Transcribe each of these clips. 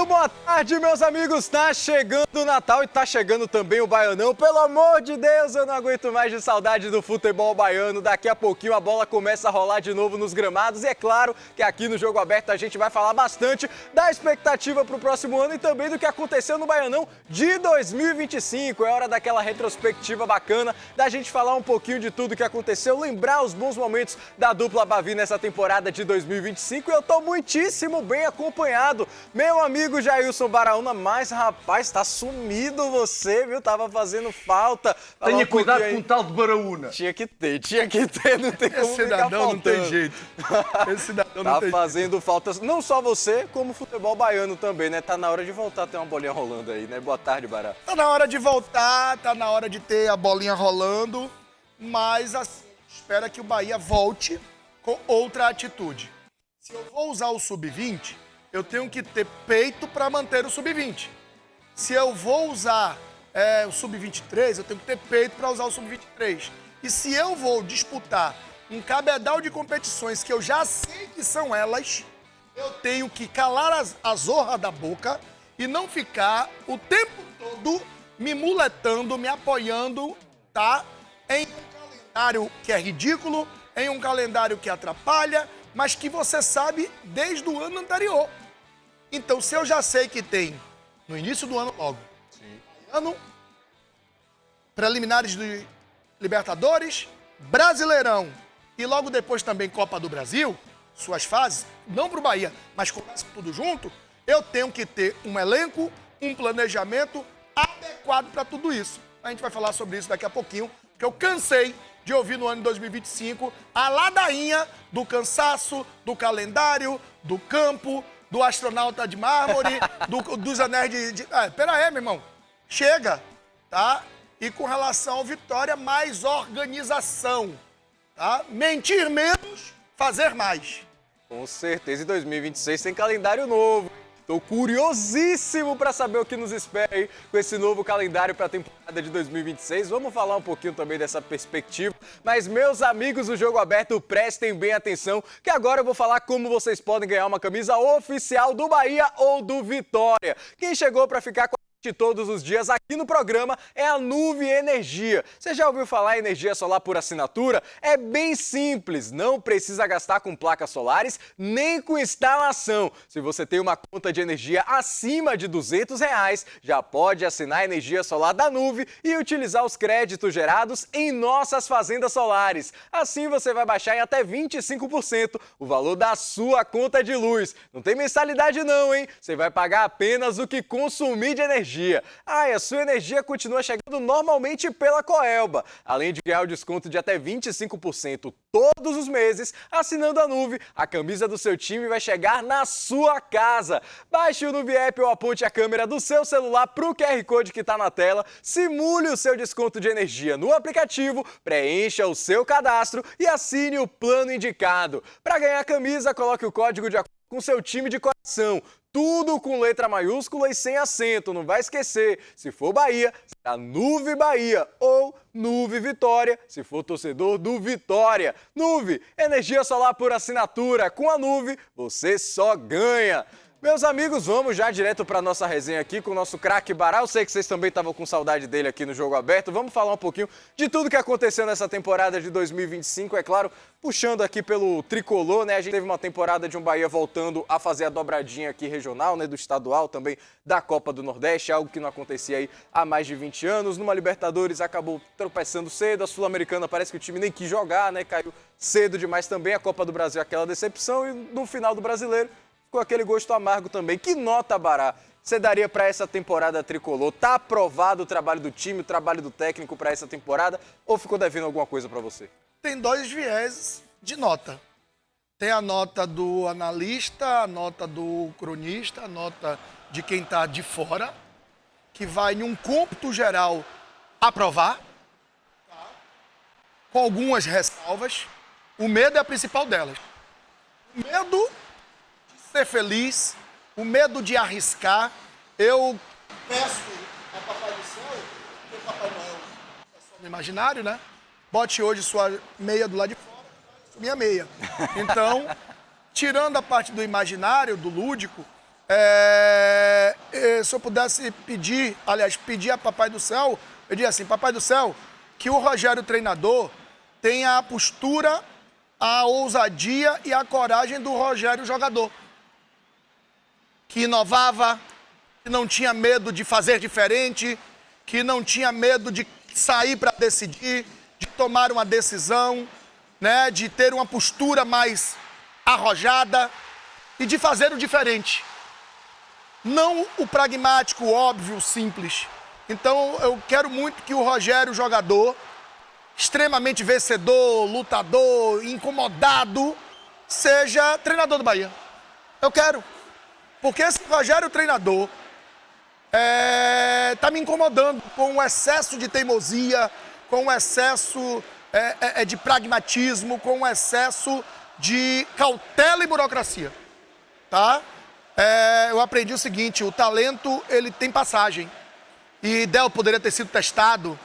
boa tarde, meus amigos. Tá chegando o Natal e tá chegando também o Baianão. Pelo amor de Deus, eu não aguento mais de saudade do futebol baiano. Daqui a pouquinho a bola começa a rolar de novo nos gramados. E é claro que aqui no Jogo Aberto a gente vai falar bastante da expectativa pro próximo ano e também do que aconteceu no Baianão de 2025. É hora daquela retrospectiva bacana, da gente falar um pouquinho de tudo que aconteceu, lembrar os bons momentos da dupla Bavi nessa temporada de 2025. E eu tô muitíssimo bem acompanhado. Meu amigo Jailson Baraúna, mas rapaz, tá sumido você, viu? Tava fazendo falta. Tenha cuidado com o tal de Baraúna. Tinha que ter, não tem como Esse cidadão não tem jeito. Esse cidadão não tem jeito. Tá fazendo falta, não só você, como o futebol baiano também, né? Tá na hora de voltar a ter uma bolinha rolando aí, né? Boa tarde, Bará. Tá na hora de voltar, tá na hora de ter a bolinha rolando, mas assim, espera que o Bahia volte com outra atitude. Se eu vou usar o sub-20, eu tenho que ter peito para manter o sub-20. Se eu vou usar o sub-23, eu tenho que ter peito para usar o sub-23. E se eu vou disputar um cabedal de competições que eu já sei que são elas, eu tenho que calar a zorra da boca e não ficar o tempo todo me muletando, me apoiando, tá? Em um calendário que é ridículo, em um calendário que atrapalha, mas que você sabe desde o ano anterior. Então, se eu já sei que tem, no início do ano logo, ano, preliminares de Libertadores, Brasileirão e logo depois também Copa do Brasil, suas fases, não para o Bahia, mas começa tudo junto, eu tenho que ter um elenco, um planejamento adequado para tudo isso. A gente vai falar sobre isso daqui a pouquinho, porque eu cansei de ouvir no ano de 2025 a ladainha do cansaço, do calendário, do campo, do astronauta de mármore, dos anéis de... pera aí, meu irmão. Chega, tá? E com relação ao Vitória, mais organização, tá? Mentir menos, fazer mais. Com certeza, em 2026 tem calendário novo. Tô curiosíssimo para saber o que nos espera aí com esse novo calendário para a temporada de 2026. Vamos falar um pouquinho também dessa perspectiva. Mas, meus amigos do Jogo Aberto, prestem bem atenção, que agora eu vou falar como vocês podem ganhar uma camisa oficial do Bahia ou do Vitória. Quem chegou para ficar com todos os dias aqui no programa é a Nuve Energia. Você já ouviu falar em energia solar por assinatura? É bem simples, não precisa gastar com placas solares nem com instalação. Se você tem uma conta de energia acima de R$200, já pode assinar a energia solar da Nuve e utilizar os créditos gerados em nossas fazendas solares. Assim você vai baixar em até 25% o valor da sua conta de luz. Não tem mensalidade não, hein? Você vai pagar apenas o que consumir de energia. E a sua energia continua chegando normalmente pela Coelba. Além de ganhar o desconto de até 25% todos os meses, assinando a Nuve, a camisa do seu time vai chegar na sua casa. Baixe o Nuve App ou aponte a câmera do seu celular para o QR Code que está na tela, simule o seu desconto de energia no aplicativo, preencha o seu cadastro e assine o plano indicado. Para ganhar a camisa, coloque o código de acordo com seu time de coração. Tudo com letra maiúscula e sem acento, não vai esquecer. Se for Bahia, será Nuve Bahia ou Nuve Vitória, se for torcedor do Vitória. Nuve, energia solar por assinatura. Com a Nuve, você só ganha. Meus amigos, vamos já direto para nossa resenha aqui com o nosso craque Bará. Eu sei que vocês também estavam com saudade dele aqui no Jogo Aberto. Vamos falar um pouquinho de tudo que aconteceu nessa temporada de 2025. É claro, puxando aqui pelo tricolor, né? A gente teve uma temporada de um Bahia voltando a fazer a dobradinha aqui regional, né? Do estadual, também da Copa do Nordeste, algo que não acontecia aí há mais de 20 anos. Numa Libertadores acabou tropeçando cedo. A Sul-Americana parece que o time nem quis jogar, né? Caiu cedo demais também. A Copa do Brasil, aquela decepção. E no final do Brasileiro, com aquele gosto amargo também. Que nota, Bará, você daria para essa temporada tricolor? Tá aprovado o trabalho do time, o trabalho do técnico para essa temporada? Ou ficou devendo alguma coisa para você? Tem dois viés de nota. Tem a nota do analista, a nota do cronista, a nota de quem está de fora, que vai em um cômputo geral aprovar, tá? Com algumas ressalvas. O medo é a principal delas. O medo ser feliz, o medo de arriscar. Eu peço ao Papai do Céu, porque o Papai Noel é só no imaginário, né? Bote hoje sua meia do lado de fora, minha meia. Então, tirando a parte do imaginário, do lúdico, Se eu pudesse pedir a Papai do Céu, eu diria assim, Papai do Céu, que o Rogério treinador tenha a postura, a ousadia e a coragem do Rogério jogador. Que inovava, que não tinha medo de fazer diferente, que não tinha medo de sair para decidir, de tomar uma decisão, né, de ter uma postura mais arrojada e de fazer o diferente. Não o pragmático, o óbvio, o simples. Então eu quero muito que o Rogério, jogador, extremamente vencedor, lutador, incomodado, seja treinador do Bahia. Eu quero. Porque esse Rogério treinador tá me incomodando com o excesso de teimosia, com o excesso de pragmatismo, com o excesso de cautela e burocracia, tá? Eu aprendi o seguinte, o talento, ele tem passagem. E Del poderia ter sido testado,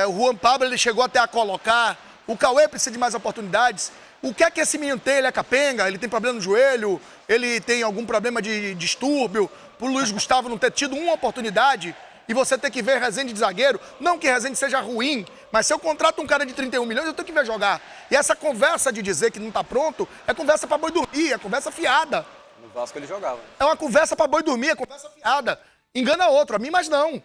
o Juan Pablo, ele chegou até a colocar, o Cauê precisa de mais oportunidades. O que é que esse menino tem? Ele é capenga, ele tem problema no joelho, ele tem algum problema de distúrbio, por Luiz Gustavo não ter tido uma oportunidade e você ter que ver Rezende de zagueiro, não que Rezende seja ruim, mas se eu contrato um cara de 31 milhões, eu tenho que ver jogar. E essa conversa de dizer que não tá pronto, é conversa pra boi dormir, é conversa fiada. No Vasco ele jogava. É uma conversa pra boi dormir, é conversa fiada. Engana outro, a mim mais não.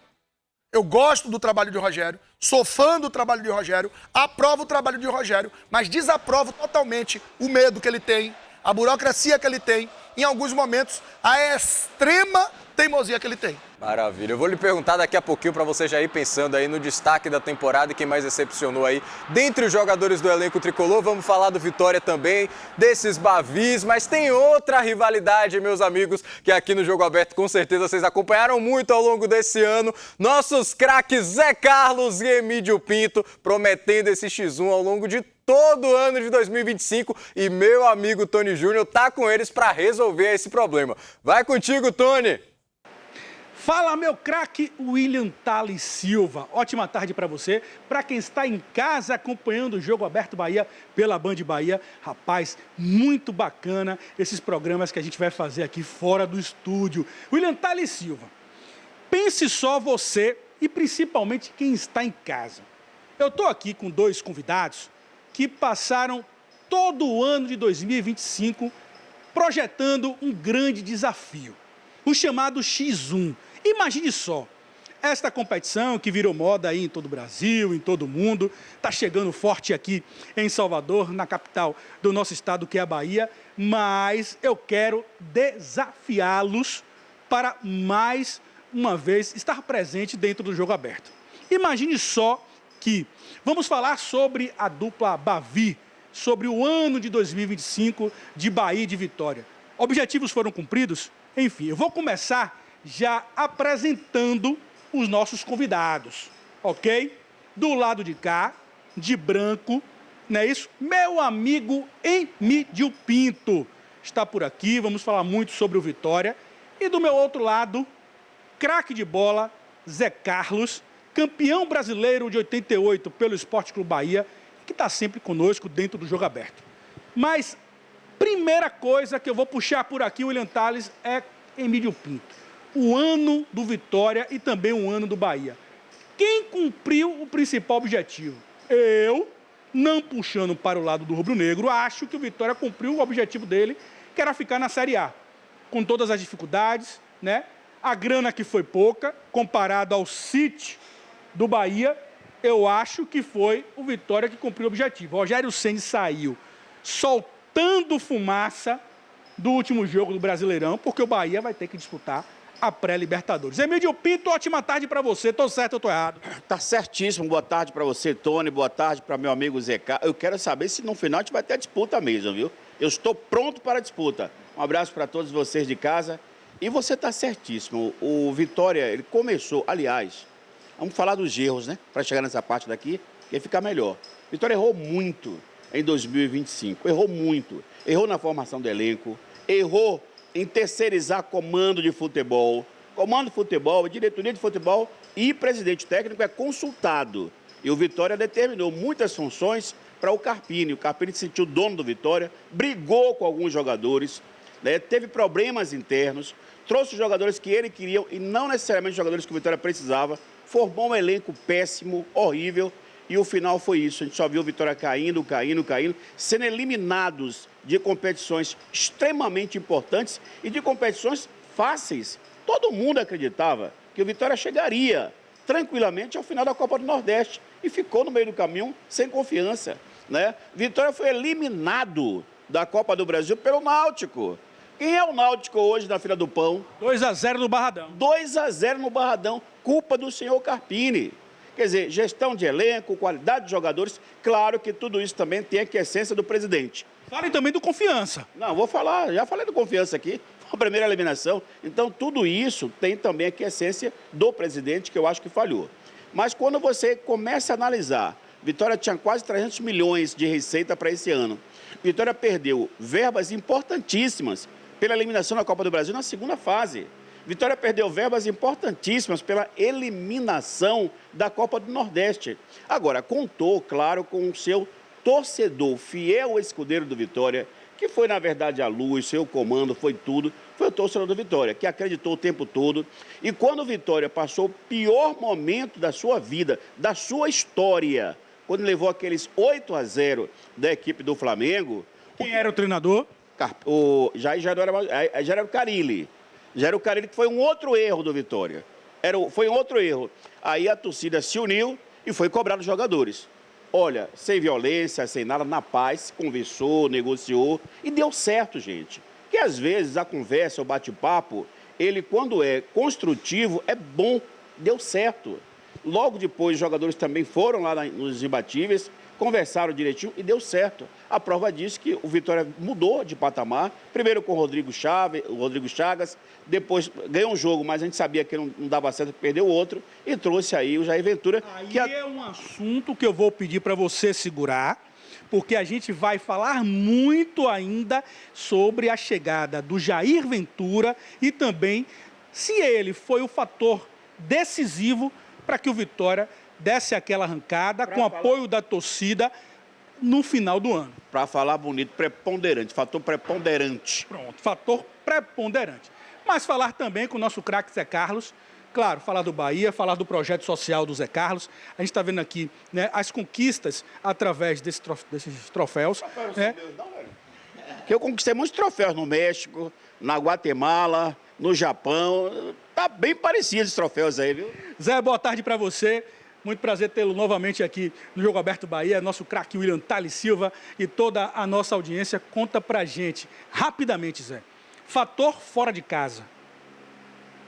Eu gosto do trabalho de Rogério, sou fã do trabalho de Rogério, aprovo o trabalho de Rogério, mas desaprovo totalmente o medo que ele tem, a burocracia que ele tem, em alguns momentos, a extrema teimosia que ele tem. Maravilha. Eu vou lhe perguntar daqui a pouquinho para você já ir pensando aí no destaque da temporada e quem mais decepcionou aí dentre os jogadores do elenco tricolor. Vamos falar do Vitória também, desses Bavis, mas tem outra rivalidade, meus amigos, que aqui no Jogo Aberto com certeza vocês acompanharam muito ao longo desse ano. Nossos craques Zé Carlos e Emílio Pinto prometendo esse X1 ao longo de todo o ano de 2025 e meu amigo Tony Júnior tá com eles para resolver esse problema. Vai contigo, Tony! Fala, meu craque William Tales Silva. Ótima tarde para você. Para quem está em casa acompanhando o Jogo Aberto Bahia pela Band Bahia. Rapaz, muito bacana esses programas que a gente vai fazer aqui fora do estúdio. William Tales Silva, pense só você e principalmente quem está em casa. Eu estou aqui com dois convidados que passaram todo o ano de 2025 projetando um grande desafio, o chamado X1. Imagine só, esta competição que virou moda aí em todo o Brasil, em todo o mundo, está chegando forte aqui em Salvador, na capital do nosso estado, que é a Bahia, mas eu quero desafiá-los para mais uma vez estar presente dentro do Jogo Aberto. Imagine só que vamos falar sobre a dupla Bavi, sobre o ano de 2025 de Bahia e de Vitória. Objetivos foram cumpridos? Enfim, eu vou começar já apresentando os nossos convidados, ok? Do lado de cá, de branco, não é isso? Meu amigo Emílio Pinto está por aqui, vamos falar muito sobre o Vitória. E do meu outro lado, craque de bola, Zé Carlos, campeão brasileiro de 88 pelo Esporte Clube Bahia, que está sempre conosco dentro do Jogo Aberto. Mas, primeira coisa que eu vou puxar por aqui, William Tales, é Emílio Pinto. O ano do Vitória e também o ano do Bahia. Quem cumpriu o principal objetivo? Eu, não puxando para o lado do rubro-negro, acho que o Vitória cumpriu o objetivo dele, que era ficar na Série A. Com todas as dificuldades, né? A grana que foi pouca, comparado ao City do Bahia, eu acho que foi o Vitória que cumpriu o objetivo. O Rogério Ceni saiu soltando fumaça do último jogo do Brasileirão, porque o Bahia vai ter que disputar a pré-Libertadores. Emílio Pinto, ótima tarde para você. Tô certo ou tô errado? Tá certíssimo. Boa tarde para você, Tony. Boa tarde para meu amigo Zeca. Eu quero saber se no final a gente vai ter a disputa mesmo, viu? Eu estou pronto para a disputa. Um abraço para todos vocês de casa. E você tá certíssimo. O Vitória, ele começou, aliás, vamos falar dos erros, né? Para chegar nessa parte daqui, que ficar melhor. Vitória errou muito em 2025. Errou muito. Errou na formação do elenco. Errou em terceirizar comando de futebol. Comando de futebol, diretoria de futebol e presidente técnico é consultado. E o Vitória determinou muitas funções para o Carpini. O Carpini se sentiu dono do Vitória, brigou com alguns jogadores, né? Teve problemas internos, trouxe jogadores que ele queria e não necessariamente jogadores que o Vitória precisava, formou um elenco péssimo, horrível, e o final foi isso. A gente só viu o Vitória caindo, sendo eliminados de competições extremamente importantes e de competições fáceis. Todo mundo acreditava que o Vitória chegaria tranquilamente ao final da Copa do Nordeste e ficou no meio do caminho sem confiança, né? Vitória foi eliminado da Copa do Brasil pelo Náutico. Quem é o Náutico hoje na fila do pão? 2-0 no Barradão. 2-0 no Barradão, culpa do senhor Carpini. Quer dizer, gestão de elenco, qualidade de jogadores, claro que tudo isso também tem a essência do presidente. Falem também do Confiança. Não, vou falar, já falei do Confiança aqui, foi a primeira eliminação. Então, tudo isso tem também a essência do presidente, que eu acho que falhou. Mas quando você começa a analisar, Vitória tinha quase 300 milhões de receita para esse ano. Vitória perdeu verbas importantíssimas pela eliminação da Copa do Brasil na segunda fase. Vitória perdeu verbas importantíssimas pela eliminação da Copa do Nordeste. Agora, contou, claro, com o seu torcedor fiel escudeiro do Vitória, que foi, na verdade, a luz, seu comando, foi tudo, foi o torcedor do Vitória, que acreditou o tempo todo. E quando o Vitória passou o pior momento da sua vida, da sua história, quando levou aqueles 8-0 da equipe do Flamengo... Quem era o treinador? Já era o Carille. Já era o Carille, que foi um outro erro do Vitória. Foi um outro erro. Aí a torcida se uniu e foi cobrar dos jogadores. Olha, sem violência, sem nada, na paz, conversou, negociou e deu certo, gente. Que às vezes a conversa, o bate-papo, ele quando é construtivo, é bom, deu certo. Logo depois, os jogadores também foram lá nos imbatíveis, conversaram direitinho e deu certo. A prova disso que o Vitória mudou de patamar, primeiro com o Rodrigo Chagas, depois ganhou um jogo, mas a gente sabia que não dava certo, perdeu o outro, e trouxe aí o Jair Ventura. Aí é um assunto que eu vou pedir para você segurar, porque a gente vai falar muito ainda sobre a chegada do Jair Ventura e também se ele foi o fator decisivo para que o Vitória desse aquela arrancada com apoio da torcida no final do ano. Para falar bonito, preponderante, fator preponderante. Pronto, fator preponderante. Mas falar também com o nosso craque Zé Carlos, claro, falar do Bahia, falar do projeto social do Zé Carlos. A gente está vendo aqui, né, as conquistas através desses troféus. Né? Eu conquistei muitos troféus no México, na Guatemala, no Japão. Tá bem parecido os troféus aí, viu? Zé, boa tarde para você. Muito prazer tê-lo novamente aqui no Jogo Aberto Bahia. Nosso craque William Tales Silva e toda a nossa audiência. Conta pra gente, rapidamente, Zé. Fator fora de casa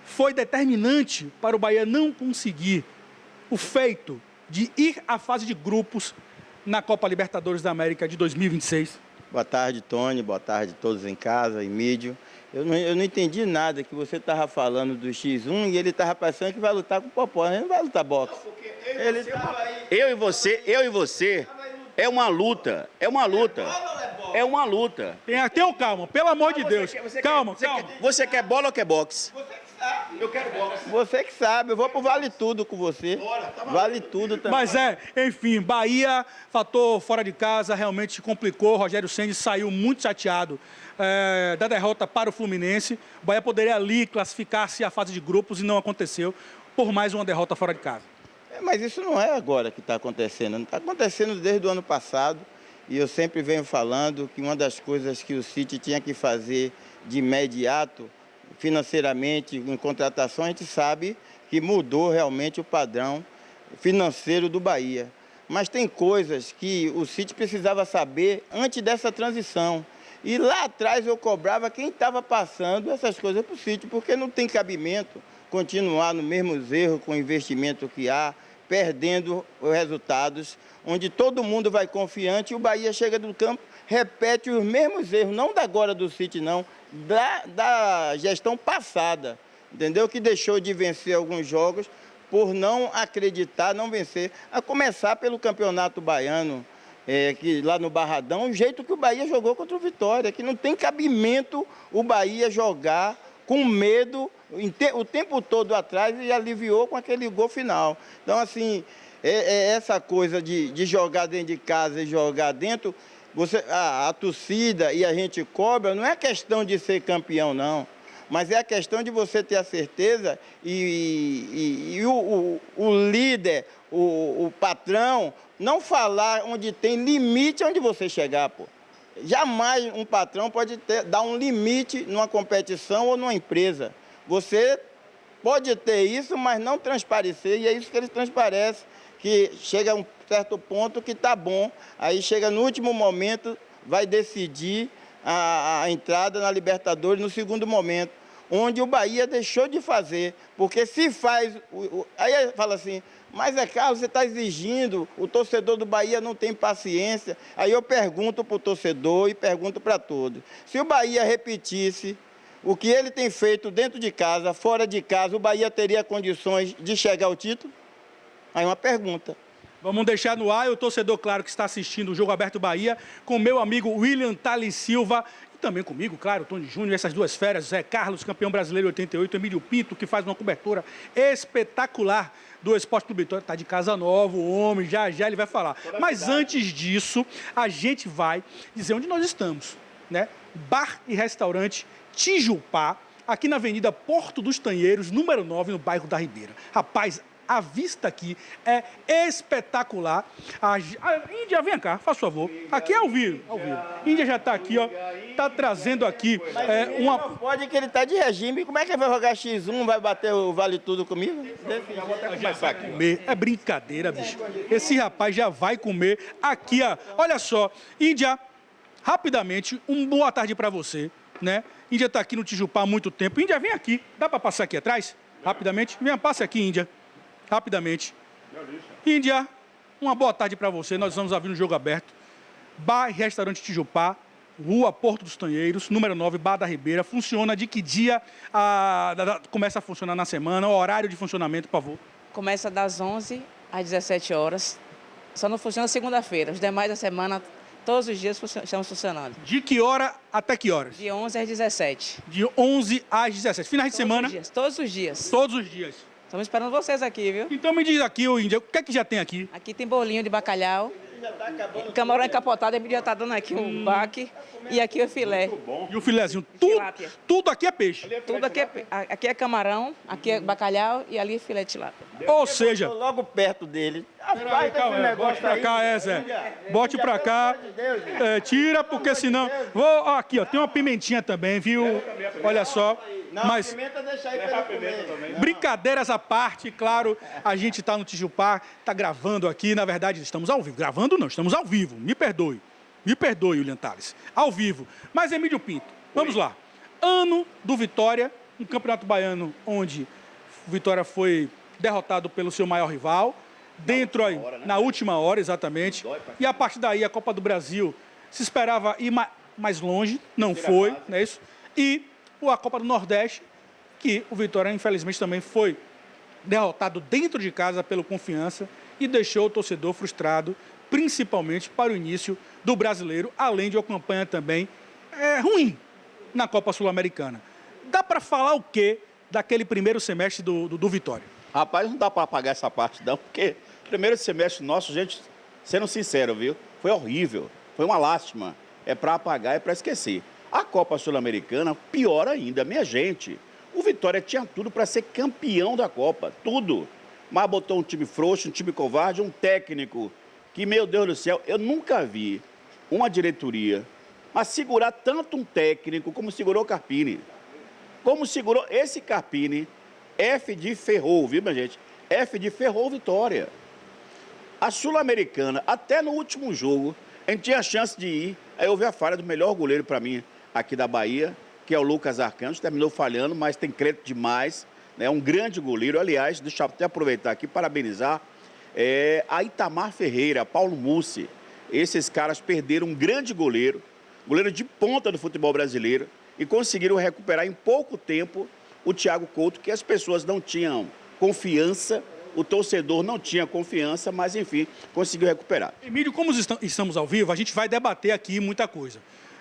foi determinante para o Bahia não conseguir o feito de ir à fase de grupos na Copa Libertadores da América de 2026? Boa tarde, Tony. Boa tarde a todos em casa, em mídia. Eu não entendi nada que você estava falando do X1 e ele estava pensando que vai lutar com o Popó. Ele não vai lutar boxe. Eu e você, é uma luta, é uma luta. É uma luta. Tenha calma, pelo amor de Deus. Calma. Você quer bola ou quer boxe? Eu quero boxe. Você que sabe, eu vou pro Vale Tudo com você. Vale tudo também. Mas enfim, Bahia, fator fora de casa, realmente complicou. Rogério Ceni saiu muito chateado da derrota para o Fluminense. O Bahia poderia ali classificar-se à fase de grupos e não aconteceu por mais uma derrota fora de casa. Mas isso não é agora que está acontecendo. Não está acontecendo desde o ano passado. E eu sempre venho falando que uma das coisas que o City tinha que fazer de imediato, financeiramente, em contratação, a gente sabe que mudou realmente o padrão financeiro do Bahia. Mas tem coisas que o City precisava saber antes dessa transição. E lá atrás eu cobrava quem estava passando essas coisas para o City, porque não tem cabimento continuar no mesmo erro com o investimento que há, perdendo os resultados, onde todo mundo vai confiante e o Bahia chega do campo, repete os mesmos erros, não da agora do City, não, da gestão passada, entendeu? Que deixou de vencer alguns jogos por não acreditar, não vencer, a começar pelo Campeonato Baiano, que lá no Barradão, o jeito que o Bahia jogou contra o Vitória, que não tem cabimento o Bahia jogar com medo o tempo todo atrás e aliviou com aquele gol final. Então, assim, essa coisa de jogar dentro de casa e jogar dentro, a torcida e a gente cobra, não é questão de ser campeão, não. Mas é a questão de você ter a certeza e o líder, o patrão, não falar onde tem limite onde você chegar, pô. Jamais um patrão pode dar um limite numa competição ou numa empresa. Você pode ter isso, mas não transparecer, e é isso que eles transparecem, que chega a um certo ponto que está bom, aí chega no último momento, vai decidir a entrada na Libertadores no segundo momento, onde o Bahia deixou de fazer, porque se faz... Aí fala assim, mas Carlos, você está exigindo, o torcedor do Bahia não tem paciência. Aí eu pergunto para o torcedor e pergunto para todos. Se o Bahia repetisse o que ele tem feito dentro de casa, fora de casa, o Bahia teria condições de chegar ao título? Aí uma pergunta. Vamos deixar no ar, o torcedor, claro, que está assistindo o Jogo Aberto Bahia, com meu amigo William Tales Silva, e também comigo, claro, Tony Júnior, essas duas feras, Zé Carlos, campeão brasileiro 88, Emílio Pinto, que faz uma cobertura espetacular do Esporte Clube Vitória, está de casa nova, o homem, já ele vai falar. Mas antes disso, a gente vai dizer onde nós estamos, né? Bar e Restaurante Tijupá, aqui na Avenida Porto dos Tanheiros, número 9, no bairro da Ribeira. Rapaz, a vista aqui é espetacular. Índia, vem cá, faz favor. Aqui é ao vivo. Índia já está aqui, ó. Está trazendo aqui uma... Não pode que ele está de regime. Como é que ele vai jogar X1, vai bater o vale tudo comigo? É brincadeira, bicho. Esse rapaz já vai comer aqui, ó. Olha só, Índia, rapidamente, boa tarde para você, né? Índia está aqui no Tijupá há muito tempo. Índia, vem aqui. Dá para passar aqui atrás? Rapidamente. Venha, passe aqui, Índia. Rapidamente. Índia, uma boa tarde para você. Nós estamos ouvindo o Jogo Aberto. Bar e Restaurante Tijupá, Rua Porto dos Tanheiros, número 9, Bar da Ribeira. Funciona de que dia começa a funcionar na semana? O horário de funcionamento, por favor. Começa das 11 às 17 horas. Só não funciona segunda-feira. Os demais da semana, todos os dias estamos funcionando. De que hora até que horas? De 11 às 17. De 11 às 17. Finais de semana? Todos os dias. Todos os dias. Estamos esperando vocês aqui, viu? Então me diz aqui, o Índia, o que é que já tem aqui? Aqui tem bolinho de bacalhau, camarão encapotado, ele já está dando aqui um baque e aqui o filé. E o filézinho, Tilápia. tudo aqui é peixe. Tudo aqui é camarão, aqui é bacalhau e ali filé de tilápia. Ou seja... Estou logo perto dele. Peraí, calma, bote pra cá, Zé. Bote pra cá. Tira, porque senão... Aqui, ó, tem uma pimentinha também, viu? Olha só. Mas, Pimenta deixa aí para comer. brincadeiras à parte, claro, a gente está no Tijupá, está gravando aqui, na verdade, estamos ao vivo. Gravando não, estamos ao vivo, me perdoe, William Tales. Ao vivo. Mas, Emílio Pinto, vamos lá. Ano do Vitória, um campeonato baiano onde o Vitória foi derrotado pelo seu maior rival, na última hora, exatamente, e a partir daí a Copa do Brasil se esperava ir mais longe, não foi, não é isso? E a Copa do Nordeste, que o Vitória, infelizmente, também foi derrotado dentro de casa pelo Confiança e deixou o torcedor frustrado, principalmente para o início do Brasileiro, além de uma campanha também ruim na Copa Sul-Americana. Dá para falar o quê daquele primeiro semestre do Vitória? Rapaz, não dá para apagar essa parte não, porque o primeiro semestre nosso, gente, sendo sincero, viu? Foi horrível, foi uma lástima. É para apagar, é para esquecer. A Copa Sul-Americana, pior ainda, minha gente. O Vitória tinha tudo para ser campeão da Copa, tudo. Mas botou um time frouxo, um time covarde, um técnico que, meu Deus do céu, eu nunca vi uma diretoria a segurar tanto um técnico como segurou o Carpini. Como segurou esse Carpini, F de ferrou, viu, minha gente? F de ferrou Vitória. A Sul-Americana, até no último jogo, a gente tinha a chance de ir. Aí houve a falha do melhor goleiro para mim aqui da Bahia, que é o Lucas Arcanjo, terminou falhando, mas tem crédito demais, né? Um grande goleiro. Aliás, deixa eu até aproveitar aqui, parabenizar a Itamar Ferreira, Paulo Mussi. Esses caras perderam um grande goleiro de ponta do futebol brasileiro, e conseguiram recuperar em pouco tempo o Thiago Couto, que as pessoas não tinham confiança, o torcedor não tinha confiança, mas enfim, conseguiu recuperar. Emílio, como estamos ao vivo, a gente vai debater aqui muita coisa.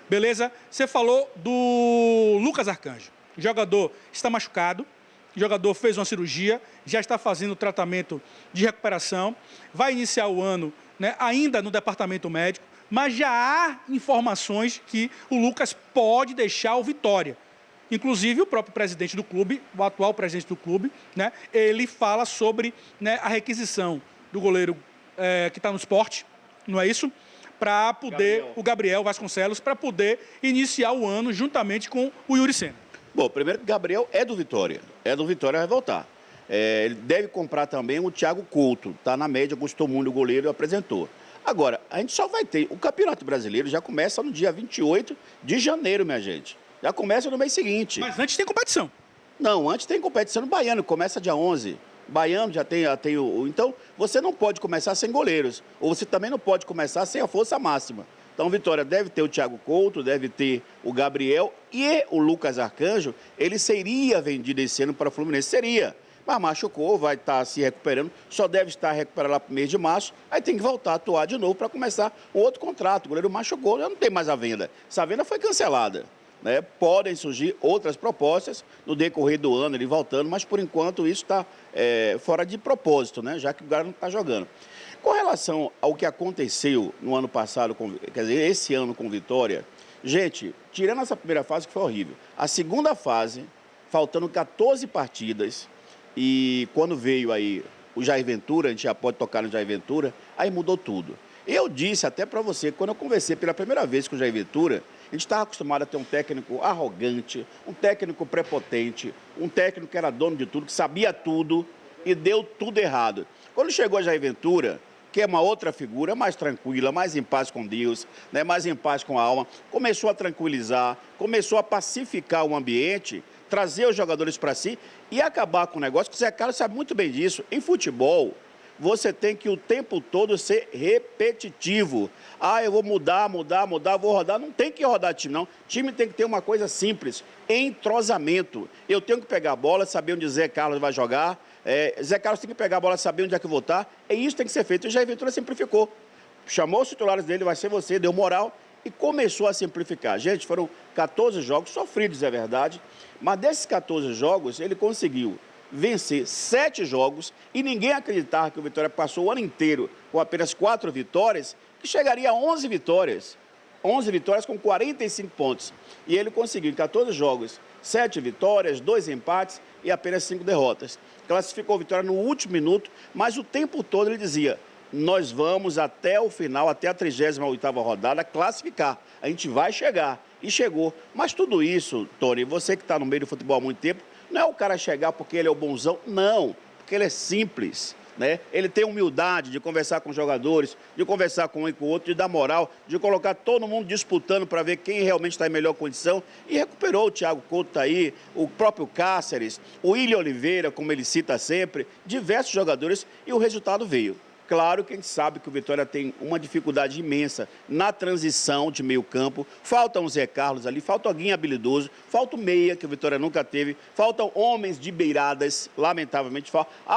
Beleza? Você falou do Lucas Arcanjo. O jogador está machucado, o jogador fez uma cirurgia, já está fazendo tratamento de recuperação, vai iniciar o ano, né, ainda no departamento médico, mas já há informações que o Lucas pode deixar o Vitória. Inclusive, o próprio presidente do clube, o atual presidente do clube, né, ele fala sobre, né, a requisição do goleiro que está no Sport, não é isso? Para poder, o Gabriel Vasconcelos, para poder iniciar o ano juntamente com o Yuri Senna. Bom, primeiro que o Gabriel é do Vitória, vai voltar. Ele deve comprar também o Thiago Couto, está na média, gostou muito do goleiro e apresentou. Agora, a gente só vai ter, o Campeonato Brasileiro já começa no dia 28 de janeiro, minha gente. Já começa no mês seguinte. Mas antes tem competição. Não, antes tem competição no Baiano, começa dia 11. Baiano já tem o... Então, você não pode começar sem goleiros. Ou você também não pode começar sem a força máxima. Então, Vitória deve ter o Thiago Couto, deve ter o Gabriel e o Lucas Arcanjo. Ele seria vendido esse ano para o Fluminense, seria. Mas machucou, vai estar se recuperando, só deve estar recuperado lá para o mês de março. Aí tem que voltar a atuar de novo para começar um outro contrato. O goleiro machucou, já não tem mais a venda. Essa venda foi cancelada. Né? Podem surgir outras propostas no decorrer do ano, ele voltando, mas por enquanto isso está fora de propósito, né? Já que o cara não está jogando. Com relação ao que aconteceu no ano passado, quer dizer, esse ano com Vitória, gente, tirando essa primeira fase que foi horrível, a segunda fase, faltando 14 partidas, e quando veio aí o Jair Ventura, a gente já pode tocar no Jair Ventura, aí mudou tudo. Eu disse até para você, quando eu conversei pela primeira vez com o Jair Ventura, a gente estava acostumado a ter um técnico arrogante, um técnico prepotente, um técnico que era dono de tudo, que sabia tudo e deu tudo errado. Quando chegou a Jair Ventura, que é uma outra figura mais tranquila, mais em paz com Deus, né, mais em paz com a alma, começou a tranquilizar, começou a pacificar o ambiente, trazer os jogadores para si e acabar com o negócio, que o Zé Carlos sabe muito bem disso. Em futebol, você tem que o tempo todo ser repetitivo. Eu vou mudar, vou rodar. Não tem que rodar time, não. Time tem que ter uma coisa simples, entrosamento. Eu tenho que pegar a bola, saber onde Zé Carlos vai jogar. Zé Carlos tem que pegar a bola, saber onde é que eu vou estar. Isso tem que ser feito. E o Jair Ventura simplificou. Chamou os titulares dele, vai ser você, deu moral e começou a simplificar. Gente, foram 14 jogos sofridos, é verdade. Mas desses 14 jogos, ele conseguiu vencer 7 jogos e ninguém acreditava que o Vitória passou o ano inteiro com apenas 4 vitórias, que chegaria a 11 vitórias. 11 vitórias com 45 pontos. E ele conseguiu em 14 jogos 7 vitórias, 2 empates e apenas 5 derrotas. Classificou a Vitória no último minuto, mas o tempo todo ele dizia: nós vamos até o final, até a 38ª rodada, classificar. A gente vai chegar. E chegou. Mas tudo isso, Tony, você que está no meio do futebol há muito tempo, não é o cara chegar porque ele é o bonzão, não, porque ele é simples, né? Ele tem humildade de conversar com os jogadores, de conversar com um e com o outro, de dar moral, de colocar todo mundo disputando para ver quem realmente está em melhor condição. E recuperou o Thiago Couto, tá aí, o próprio Cáceres, o William Oliveira, como ele cita sempre, diversos jogadores, e o resultado veio. Claro que a gente sabe que o Vitória tem uma dificuldade imensa na transição de meio campo. Falta um Zé Carlos ali, falta alguém habilidoso, falta o meia, que o Vitória nunca teve, faltam homens de beiradas, lamentavelmente.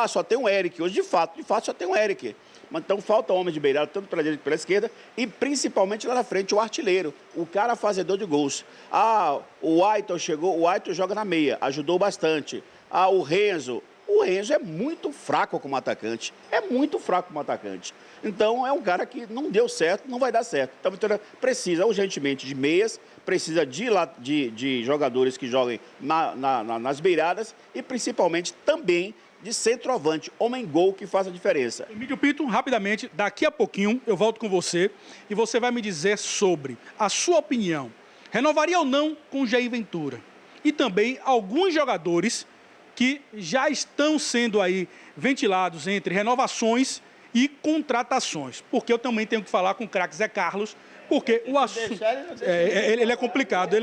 Só tem um Eric hoje, de fato só tem um Eric. Então falta homens de beirada, tanto pela direita como pela esquerda, e principalmente lá na frente o artilheiro, o cara fazedor de gols. O Aiton chegou, o Aiton joga na meia, ajudou bastante. O Renzo é muito fraco como atacante. Então, é um cara que não deu certo, não vai dar certo. Então, a Vitória precisa urgentemente de meias, precisa de jogadores que joguem nas beiradas e, principalmente, também de centroavante, homem-gol que faça a diferença. Emílio Pinto, rapidamente, daqui a pouquinho eu volto com você e você vai me dizer sobre a sua opinião. Renovaria ou não com o Jair Ventura? E também alguns jogadores que já estão sendo aí ventilados entre renovações e contratações. Porque eu também tenho que falar com o craque Zé Carlos, porque o assunto... ele é complicado.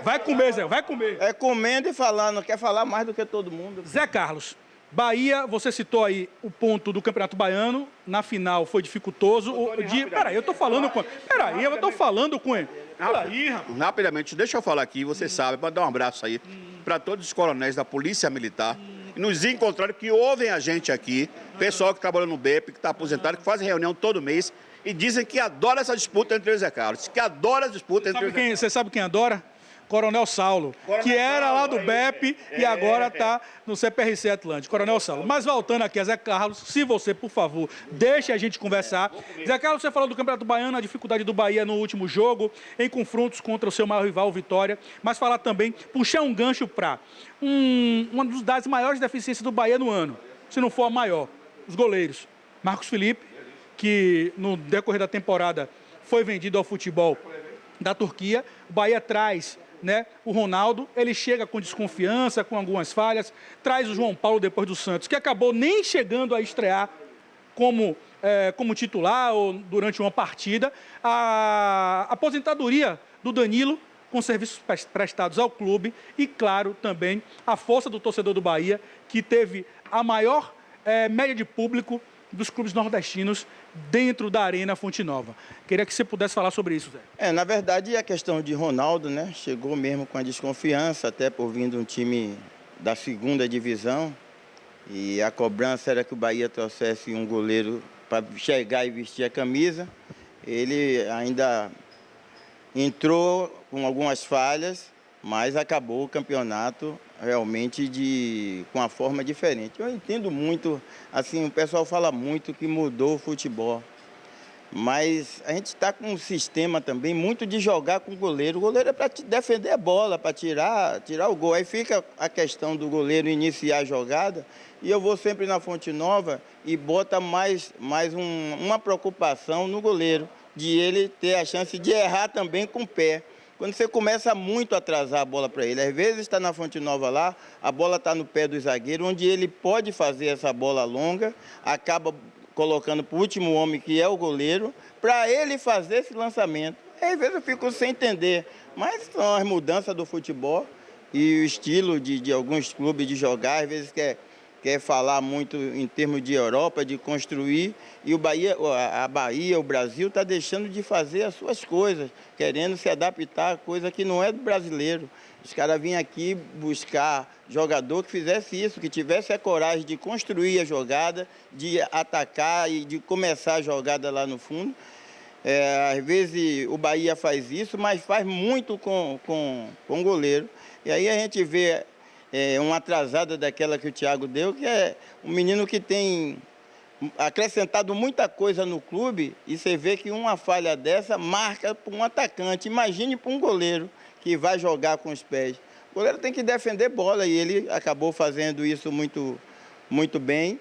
Vai comer, Zé, vai comer. É comendo e falando, quer falar mais do que todo mundo. Zé Carlos, Bahia, você citou aí o ponto do Campeonato Baiano, na final foi dificultoso. Peraí, eu tô falando com ele. Peraí, rapaz. Rapidamente, deixa eu falar aqui, você sabe, para dar um abraço aí para todos os coronéis da Polícia Militar, nos encontraram, que ouvem a gente aqui, pessoal que trabalha no BEP, que está aposentado, que fazem reunião todo mês, e dizem que adora essa disputa entre o Zé Carlos, que adora a disputa entre o Zé Carlos. Você sabe quem adora? Coronel Saulo, que era lá do BEP e agora está no CPRC Atlântico. Coronel Saulo. Mas voltando aqui a Zé Carlos, se você, por favor, deixe a gente conversar. Zé Carlos, você falou do Campeonato Baiano, a dificuldade do Bahia no último jogo, em confrontos contra o seu maior rival, Vitória, mas falar também, puxar um gancho para uma das maiores deficiências do Bahia no ano, se não for a maior, os goleiros. Marcos Felipe, que no decorrer da temporada foi vendido ao futebol da Turquia. O Bahia traz, né, o Ronaldo, ele chega com desconfiança, com algumas falhas, traz o João Paulo depois do Santos, que acabou nem chegando a estrear como titular ou durante uma partida. A aposentadoria do Danilo, com serviços prestados ao clube, e, claro, também a força do torcedor do Bahia, que teve a maior média de público dos clubes nordestinos dentro da Arena Fonte Nova. Queria que você pudesse falar sobre isso, Zé. Na verdade, a questão de Ronaldo, né, chegou mesmo com a desconfiança, até por vir de um time da segunda divisão, e a cobrança era que o Bahia trouxesse um goleiro para chegar e vestir a camisa. Ele ainda entrou com algumas falhas, mas acabou o campeonato realmente com uma forma diferente. Eu entendo muito, assim, o pessoal fala muito que mudou o futebol, mas a gente está com um sistema também muito de jogar com o goleiro. O goleiro é para defender a bola, para tirar o gol. Aí fica a questão do goleiro iniciar a jogada, e eu vou sempre na Fonte Nova e bota mais uma preocupação no goleiro, de ele ter a chance de errar também com o pé. Quando você começa muito a atrasar a bola para ele, às vezes está na Fonte Nova lá, a bola está no pé do zagueiro, onde ele pode fazer essa bola longa, acaba colocando para o último homem, que é o goleiro, para ele fazer esse lançamento. Às vezes eu fico sem entender, mas são as mudanças do futebol e o estilo de alguns clubes de jogar, às vezes quer falar muito em termos de Europa, de construir, e o Brasil está deixando de fazer as suas coisas, querendo se adaptar a coisa que não é do brasileiro. Os caras vinham aqui buscar jogador que fizesse isso, que tivesse a coragem de construir a jogada, de atacar e de começar a jogada lá no fundo. Às vezes o Bahia faz isso, mas faz muito com o goleiro. E aí a gente vê uma atrasada daquela que o Thiago deu, que é um menino que tem acrescentado muita coisa no clube, e você vê que uma falha dessa marca para um atacante. Imagine para um goleiro que vai jogar com os pés. O goleiro tem que defender bola, e ele acabou fazendo isso muito, muito bem.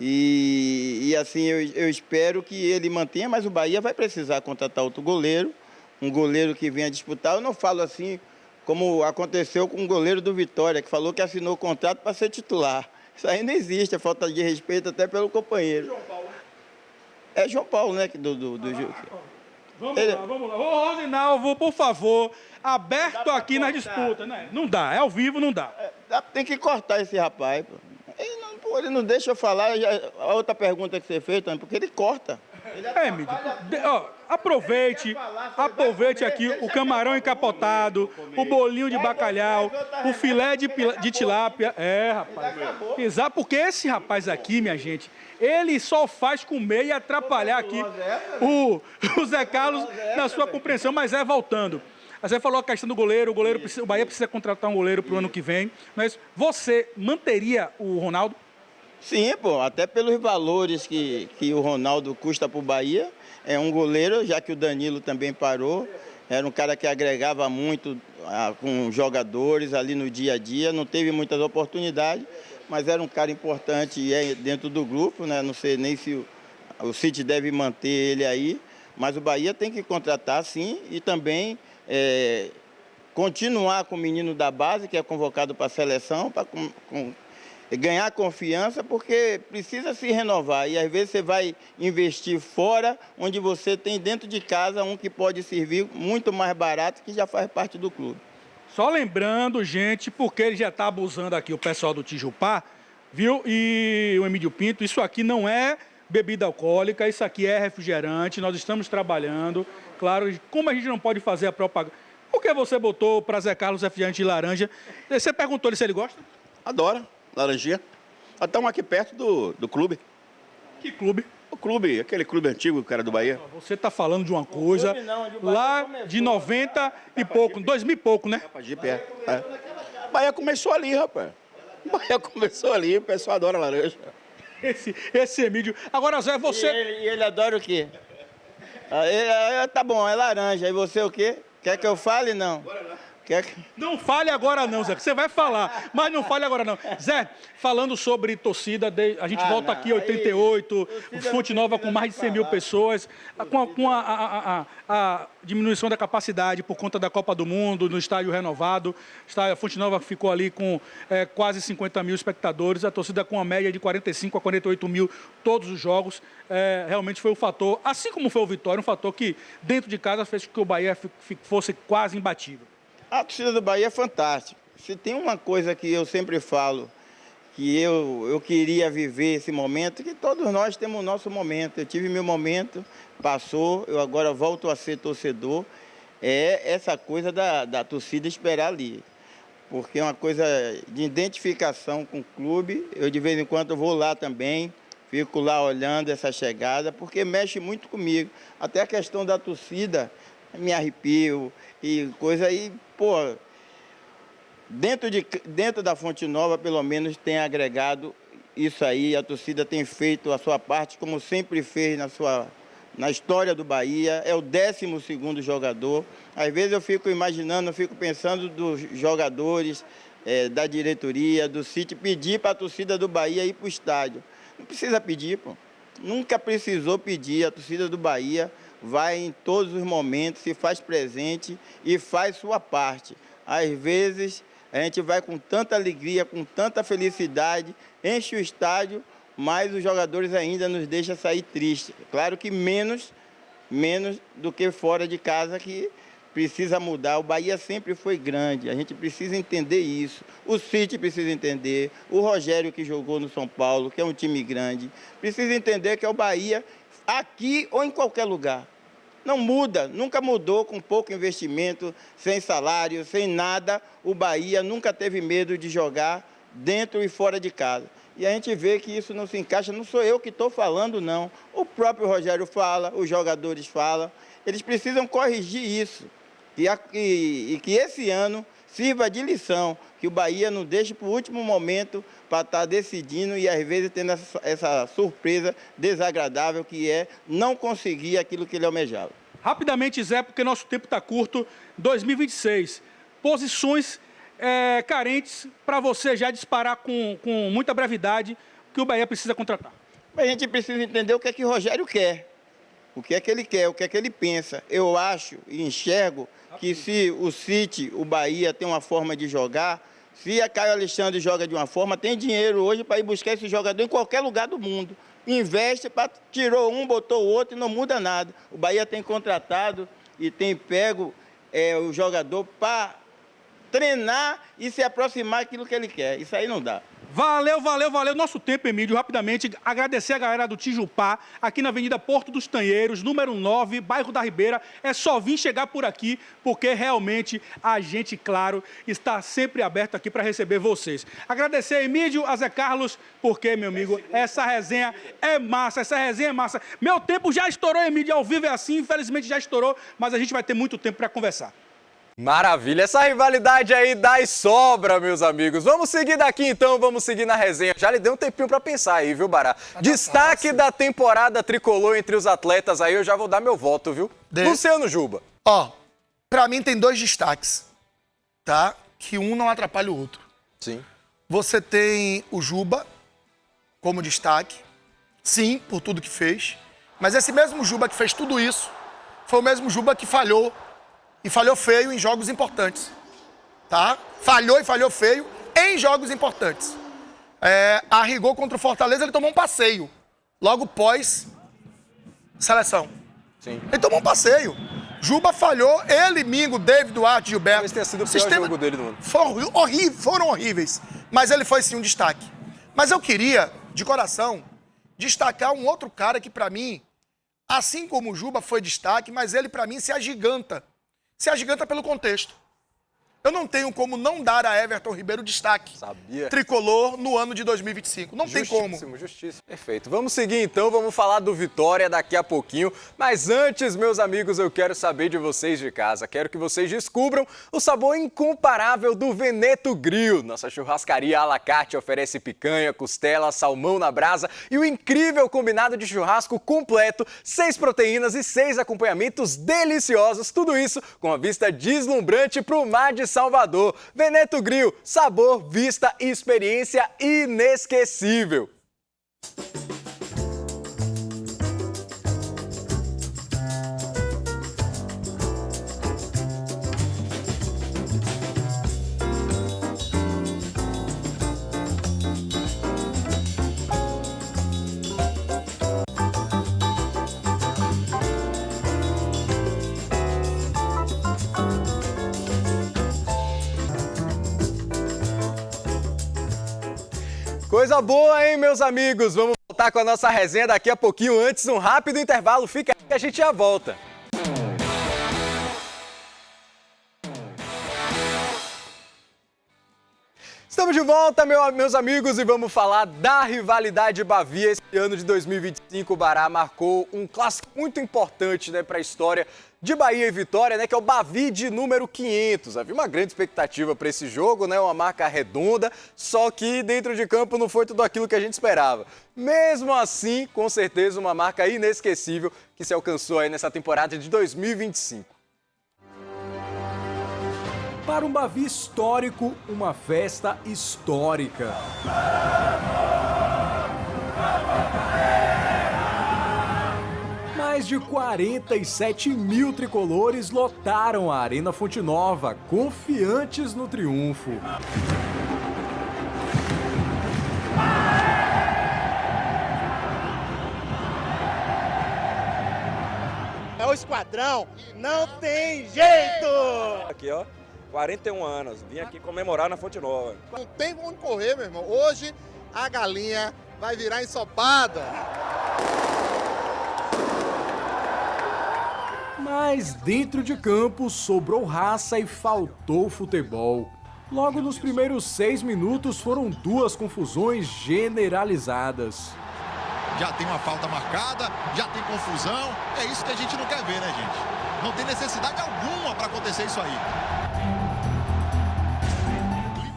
E assim, eu espero que ele mantenha, mas o Bahia vai precisar contratar outro goleiro, um goleiro que venha disputar. Eu não falo assim como aconteceu com o goleiro do Vitória, que falou que assinou o contrato para ser titular. Isso aí não existe, é falta de respeito até pelo companheiro. João Paulo. É João Paulo, né? Vamos lá. Ô, Rosinalvo, por favor, aberto aqui na disputa, né? Não dá, é ao vivo, não dá. Tem que cortar esse rapaz, pô. Ele não deixa eu falar. A outra pergunta que você fez, Tony, porque ele corta. Mídia, aproveite aqui o camarão encapotado, o bolinho de bacalhau, o filé de tilápia. Rapaz. Exato, porque esse rapaz aqui, minha gente, ele só faz comer e atrapalhar aqui o Zé Carlos na sua compreensão, mas voltando. Você falou a questão do goleiro, o Bahia precisa contratar um goleiro para o ano que vem, mas você manteria o Ronaldo? Sim, pô, até pelos valores que o Ronaldo custa para o Bahia. É um goleiro, já que o Danilo também parou. Era um cara que agregava muito com jogadores ali no dia a dia. Não teve muitas oportunidades, mas era um cara importante dentro do grupo, né? Não sei nem se o City deve manter ele aí, mas o Bahia tem que contratar, sim, e também continuar com o menino da base, que é convocado para a seleção, para ganhar confiança, porque precisa se renovar. E às vezes você vai investir fora, onde você tem dentro de casa um que pode servir muito mais barato, que já faz parte do clube. Só lembrando, gente, porque ele já está abusando aqui, o pessoal do Tijupá, viu? E o Emílio Pinto, isso aqui não é bebida alcoólica, isso aqui é refrigerante, nós estamos trabalhando. Claro, como a gente não pode fazer a propaganda... Por que você botou para Zé Carlos refrigerante de laranja? Você perguntou ele se ele gosta? Adora. Laranjinha. Estamos aqui perto do clube. Que clube? O clube, aquele clube antigo, o cara do Bahia. Você está falando de uma coisa clube não, onde o Bahia lá começou. de 90 e pouco, 2000 e pouco, né? Capajipe, é. O Bahia começou ali, rapaz. O Bahia começou ali, o pessoal adora laranja. Esse Emílio. Agora, Zé, você... E ele adora o quê? Tá bom, é laranja. E você o quê? Quer que eu fale? Não. Não fale agora não, Zé, que você vai falar, mas não fale agora não. Zé, falando sobre torcida, a gente volta aqui em 88, Fonte Nova com mais de 100 mil pessoas, com a diminuição da capacidade por conta da Copa do Mundo, no estádio renovado. A Fonte Nova ficou ali com quase 50 mil espectadores, a torcida com uma média de 45 a 48 mil todos os jogos. Realmente foi um fator, assim como foi o Vitória, um fator que dentro de casa fez com que o Bahia fosse quase imbatível. A torcida do Bahia é fantástica. Se tem uma coisa que eu sempre falo, que eu queria viver esse momento, que todos nós temos o nosso momento. Eu tive meu momento, passou, eu agora volto a ser torcedor. É essa coisa da torcida esperar ali. Porque é uma coisa de identificação com o clube. Eu de vez em quando vou lá também, fico lá olhando essa chegada, porque mexe muito comigo. Até a questão da torcida, me arrepio e coisa aí, pô, dentro da Fonte Nova, pelo menos, tem agregado isso aí, a torcida tem feito a sua parte, como sempre fez na história do Bahia, é o 12º jogador. Às vezes eu fico imaginando, eu fico pensando dos jogadores, da diretoria, do City, pedir para a torcida do Bahia ir para o estádio. Não precisa pedir, pô. Nunca precisou pedir, a torcida do Bahia vai em todos os momentos, se faz presente e faz sua parte. Às vezes, a gente vai com tanta alegria, com tanta felicidade, enche o estádio, mas os jogadores ainda nos deixam sair tristes. Claro que menos do que fora de casa, que precisa mudar. O Bahia sempre foi grande, a gente precisa entender isso. O City precisa entender, o Rogério, que jogou no São Paulo, que é um time grande, precisa entender que é o Bahia aqui ou em qualquer lugar. Não muda, nunca mudou, com pouco investimento, sem salário, sem nada. O Bahia nunca teve medo de jogar dentro e fora de casa. E a gente vê que isso não se encaixa, não sou eu que estou falando, não. O próprio Rogério fala, os jogadores falam. Eles precisam corrigir isso. E que esse ano sirva de lição, que o Bahia não deixe para o último momento para estar decidindo e, às vezes, tendo essa surpresa desagradável que é não conseguir aquilo que ele almejava. Rapidamente, Zé, porque nosso tempo está curto, 2026, posições carentes para você já disparar com muita brevidade que o Bahia precisa contratar. A gente precisa entender o que é que o Rogério quer, o que é que ele quer, o que é que ele pensa. Eu acho e enxergo que se o City, o Bahia, tem uma forma de jogar, se a Caio Alexandre joga de uma forma, tem dinheiro hoje para ir buscar esse jogador em qualquer lugar do mundo. Investe, tirou um, botou o outro e não muda nada. O Bahia tem contratado e tem pego o jogador para treinar e se aproximar daquilo que ele quer. Isso aí não dá. Valeu, valeu, valeu. Nosso tempo, Emílio, rapidamente, agradecer a galera do Tijupá, aqui na Avenida Porto dos Tanheiros, número 9, bairro da Ribeira. É só vir chegar por aqui, porque realmente a gente, claro, está sempre aberto aqui para receber vocês. Agradecer a Emílio, a Zé Carlos, porque, meu amigo, essa resenha é massa, Meu tempo já estourou, Emílio, ao vivo é assim, infelizmente já estourou, mas a gente vai ter muito tempo para conversar. Maravilha, essa rivalidade aí dá e sobra, meus amigos. Vamos seguir daqui então, vamos seguir na resenha. Já lhe deu um tempinho pra pensar aí, viu, Bará? Destaque da temporada tricolor entre os atletas aí, eu já vou dar meu voto, viu? Luciano Juba. Ó, pra mim tem dois destaques, tá? Que um não atrapalha o outro. Sim. Você tem o Juba como destaque, sim, por tudo que fez. Mas esse mesmo Juba que fez tudo isso, foi o mesmo Juba que falhou. E falhou feio em jogos importantes, tá? Falhou e falhou feio em jogos importantes. A rigor contra o Fortaleza, ele tomou um passeio. Logo pós seleção. Sim. Ele tomou um passeio. Juba falhou, ele, Mingo, David, Duarte, Gilberto. Talvez tenha sido o pior jogo dele no ano. Foram horríveis. Mas ele foi sim um destaque. Mas eu queria, de coração, destacar um outro cara que pra mim, assim como o Juba foi destaque, mas ele pra mim se agiganta. Se agiganta pelo contexto. Eu não tenho como não dar a Everton Ribeiro destaque. Sabia. Tricolor no ano de 2025. Não tem como. Justíssimo. Perfeito. Vamos seguir então, vamos falar do Vitória daqui a pouquinho. Mas antes, meus amigos, eu quero saber de vocês de casa. Quero que vocês descubram o sabor incomparável do Veneto Grill. Nossa churrascaria à la carte oferece picanha, costela, salmão na brasa e o incrível combinado de churrasco completo, 6 proteínas e 6 acompanhamentos deliciosos. Tudo isso com a vista deslumbrante para o mar de Salvador. Veneto Grill, sabor, vista e experiência inesquecível. Coisa boa, hein, meus amigos? Vamos voltar com a nossa resenha daqui a pouquinho. Antes, um rápido intervalo. Fica aí que a gente já volta. Estamos de volta, meus amigos, e vamos falar da rivalidade Bavia. Esse ano de 2025, o Bará marcou um clássico muito importante, né, para a história de Bahia e Vitória, né, que é o Bavi de número 500. Havia uma grande expectativa para esse jogo, né, uma marca redonda, só que dentro de campo não foi tudo aquilo que a gente esperava. Mesmo assim, com certeza, uma marca inesquecível que se alcançou aí nessa temporada de 2025. Para um Bavi histórico, uma festa histórica. Mais de 47 mil tricolores lotaram a Arena Fonte Nova, confiantes no triunfo. É o esquadrão, não tem jeito! Aqui, ó, 41 anos, vim aqui comemorar na Fonte Nova. Não tem onde correr, meu irmão. Hoje a galinha vai virar ensopada. Mas dentro de campo sobrou raça e faltou futebol. Logo nos primeiros 6 minutos foram 2 confusões generalizadas. Já tem uma falta marcada, já tem confusão. É isso que a gente não quer ver, né, gente? Não tem necessidade alguma para acontecer isso aí.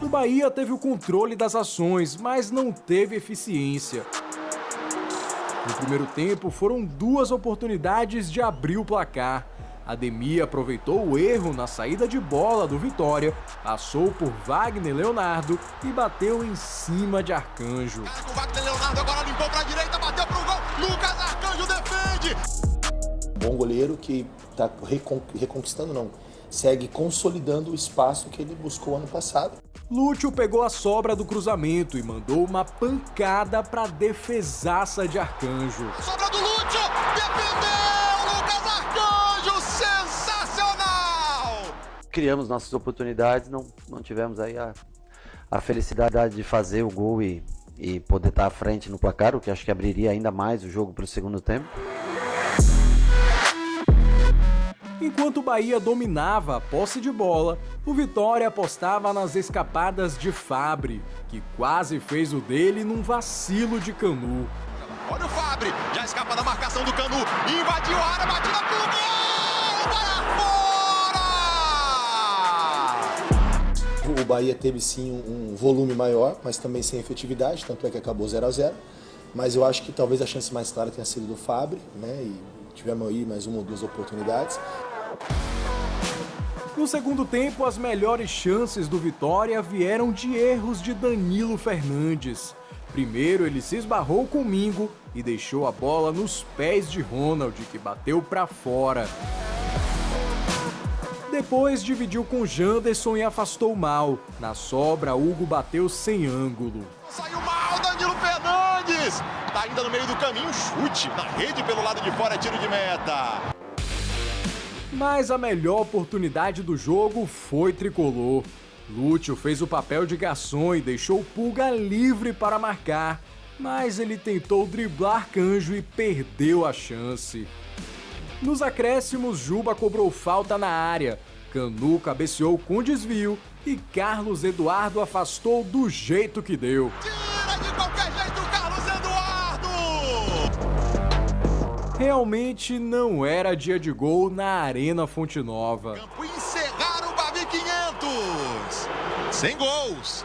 O Bahia teve o controle das ações, mas não teve eficiência. No primeiro tempo, foram 2 oportunidades de abrir o placar. Ademir aproveitou o erro na saída de bola do Vitória, passou por Wagner Leonardo e bateu em cima de Arcanjo. O Wagner Leonardo agora limpou para a direita, bateu pro gol. Lucas Arcanjo defende. Bom goleiro que está reconquistando, não, segue consolidando o espaço que ele buscou ano passado. Lúcio pegou a sobra do cruzamento e mandou uma pancada para a defesaça de Arcanjo. Sobra do Lúcio, defendeu Lucas Arcanjo, sensacional! Criamos nossas oportunidades, não tivemos aí a felicidade de fazer o gol e poder estar à frente no placar, o que acho que abriria ainda mais o jogo para o segundo tempo. Enquanto o Bahia dominava a posse de bola, o Vitória apostava nas escapadas de Fabri, que quase fez o dele num vacilo de Canu. Olha o Fabri, já escapa da marcação do Canu, invadiu a área, batida pro gol, vai fora! O Bahia teve sim um volume maior, mas também sem efetividade, tanto é que acabou 0-0. Mas eu acho que talvez a chance mais clara tenha sido do Fabri, né? E tivemos aí mais 1 ou 2 oportunidades. No segundo tempo, as melhores chances do Vitória vieram de erros de Danilo Fernandes. Primeiro, ele se esbarrou com o Mingo e deixou a bola nos pés de Ronald, que bateu para fora. Depois, dividiu com Janderson e afastou mal. Na sobra, Hugo bateu sem ângulo. Saiu mal Danilo Fernandes! Tá ainda no meio do caminho, chute na rede pelo lado de fora, tiro de meta. Mas a melhor oportunidade do jogo foi tricolor. Lúcio fez o papel de garçom e deixou Pulga livre para marcar, mas ele tentou driblar Arcanjo e perdeu a chance. Nos acréscimos, Juba cobrou falta na área. Canu cabeceou com desvio e Carlos Eduardo afastou do jeito que deu. Tira de qualquer jeito o Carlos Eduardo! Realmente não era dia de gol na Arena Fonte Nova. Encerrar o Bavi 500! Sem gols!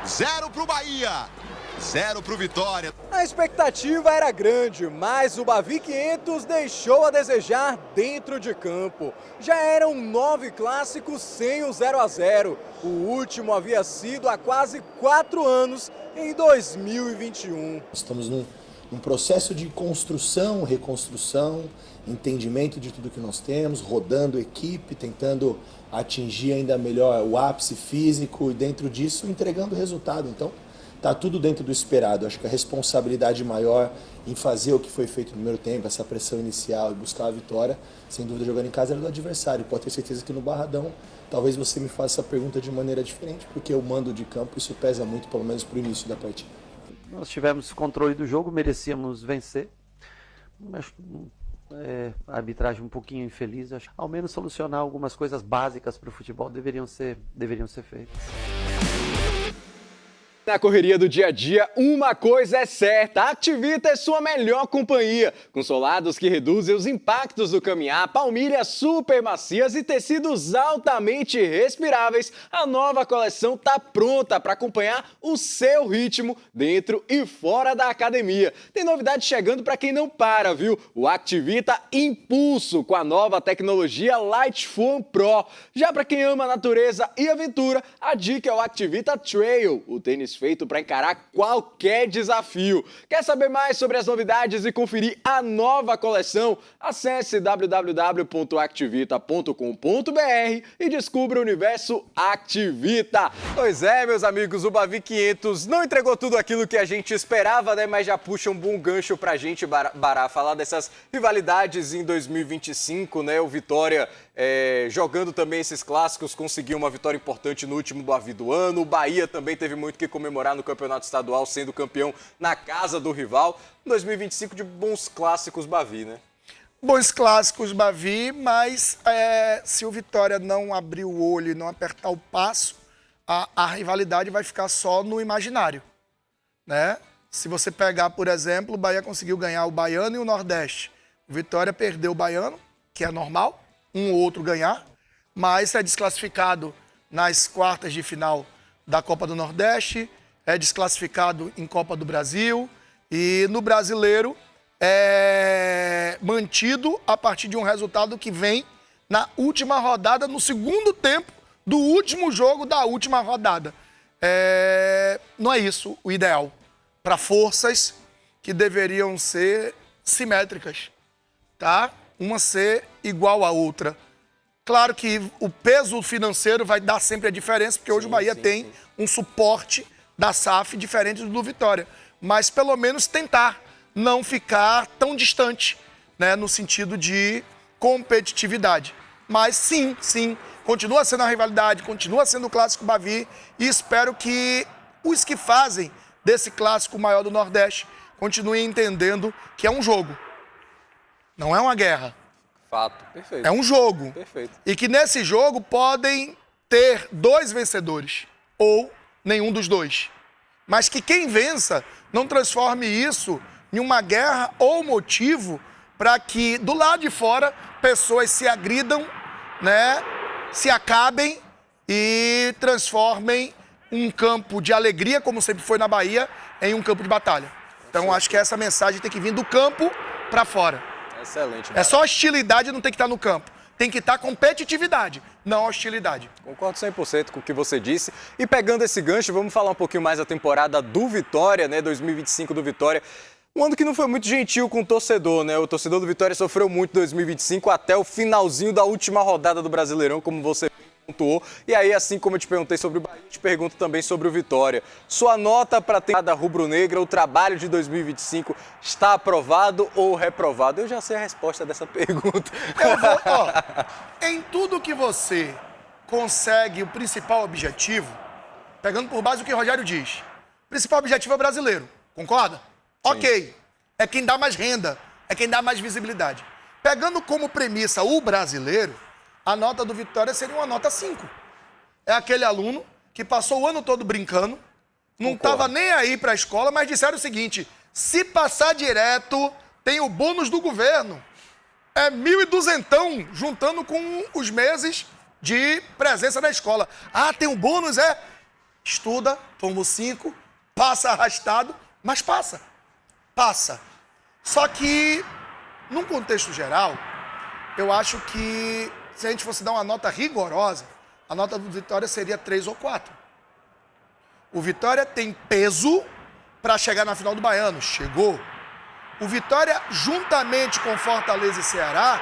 0 pro Bahia! 0 pro Vitória. A expectativa era grande, mas o Bavi 500 deixou a desejar dentro de campo. Já eram 9 clássicos sem o 0-0. O último havia sido há quase 4 anos, em 2021. Estamos num processo de construção, reconstrução, entendimento de tudo que nós temos, rodando equipe, tentando atingir ainda melhor o ápice físico e dentro disso entregando resultado. Então, está tudo dentro do esperado. Acho que a responsabilidade maior em fazer o que foi feito no primeiro tempo, essa pressão inicial e buscar a vitória, sem dúvida jogando em casa, era do adversário. Pode ter certeza que no Barradão, talvez você me faça essa pergunta de maneira diferente, porque o mando de campo, isso pesa muito, pelo menos para o início da partida. Nós tivemos controle do jogo, merecíamos vencer, mas a arbitragem um pouquinho infeliz. Acho que ao menos solucionar algumas coisas básicas para o futebol deveriam ser feitas. Na correria do dia a dia, uma coisa é certa, a Activita é sua melhor companhia. Com solados que reduzem os impactos do caminhar, palmilhas super macias e tecidos altamente respiráveis, a nova coleção está pronta para acompanhar o seu ritmo dentro e fora da academia. Tem novidade chegando para quem não para, viu? O Activita Impulso, com a nova tecnologia Light Foam Pro. Já para quem ama a natureza e aventura, a dica é o Activita Trail, o tênis feito para encarar qualquer desafio. Quer saber mais sobre as novidades e conferir a nova coleção? Acesse www.activita.com.br e descubra o universo Activita. Pois é, meus amigos, o Bavi 500 não entregou tudo aquilo que a gente esperava, né? Mas já puxa um bom gancho pra gente, Bará, falar dessas rivalidades em 2025, né? O Vitória jogando também esses clássicos, conseguiu uma vitória importante no último Bavi do ano. O Bahia também teve muito que comemorar no campeonato estadual, sendo campeão na casa do rival. 2025 de bons clássicos Bavi, né? Bons clássicos Bavi, mas se o Vitória não abrir o olho e não apertar o passo, a rivalidade vai ficar só no imaginário, né? Se você pegar, por exemplo, o Bahia conseguiu ganhar o Baiano e o Nordeste. O Vitória perdeu o Baiano, que é normal, um ou outro ganhar, mas é desclassificado nas quartas de final da Copa do Nordeste, é desclassificado em Copa do Brasil e no Brasileiro é mantido a partir de um resultado que vem na última rodada, no segundo tempo do último jogo da última rodada. Não é isso o ideal para forças que deveriam ser simétricas, tá? Uma ser igual à outra. Claro que o peso financeiro vai dar sempre a diferença, porque hoje o Bahia tem um suporte da SAF diferente do Vitória. Mas pelo menos tentar não ficar tão distante, né, no sentido de competitividade. Mas sim, continua sendo a rivalidade, continua sendo o clássico Bavi e espero que os que fazem desse clássico maior do Nordeste continuem entendendo que é um jogo. Não é uma guerra. Fato, perfeito. É um jogo. Perfeito. E que nesse jogo podem ter 2 vencedores ou nenhum dos 2. Mas que quem vença não transforme isso em uma guerra ou motivo para que do lado de fora pessoas se agridam, né, se acabem e transformem um campo de alegria, como sempre foi na Bahia, em um campo de batalha. Então acho que essa mensagem tem que vir do campo para fora. Excelente. É só hostilidade, não tem que estar no campo. Tem que estar competitividade, não hostilidade. Concordo 100% com o que você disse. E pegando esse gancho, vamos falar um pouquinho mais da temporada do Vitória, né? 2025 do Vitória. Um ano que não foi muito gentil com o torcedor, né? O torcedor do Vitória sofreu muito em 2025 até o finalzinho da última rodada do Brasileirão, como você pontuou. E aí, assim como eu te perguntei sobre o Bahia, eu te pergunto também sobre o Vitória. Sua nota para a temporada rubro-negra, o trabalho de 2025, está aprovado ou reprovado? Eu já sei a resposta dessa pergunta. Eu vou, em tudo que você consegue o principal objetivo, pegando por base o que o Rogério diz, o principal objetivo é o brasileiro, concorda? Sim. Ok, é quem dá mais renda, é quem dá mais visibilidade. Pegando como premissa o brasileiro, a nota do Vitória seria uma nota 5. É aquele aluno que passou o ano todo brincando, não estava nem aí para a escola, mas disseram o seguinte: se passar direto, tem o bônus do governo. É 1.200, juntando com os meses de presença na escola. Ah, tem um bônus, é? Estuda, toma 5, passa arrastado, mas passa. Passa. Só que, num contexto geral, eu acho que se a gente fosse dar uma nota rigorosa, a nota do Vitória seria 3 ou 4. O Vitória tem peso para chegar na final do Baiano. Chegou. O Vitória, juntamente com Fortaleza e Ceará,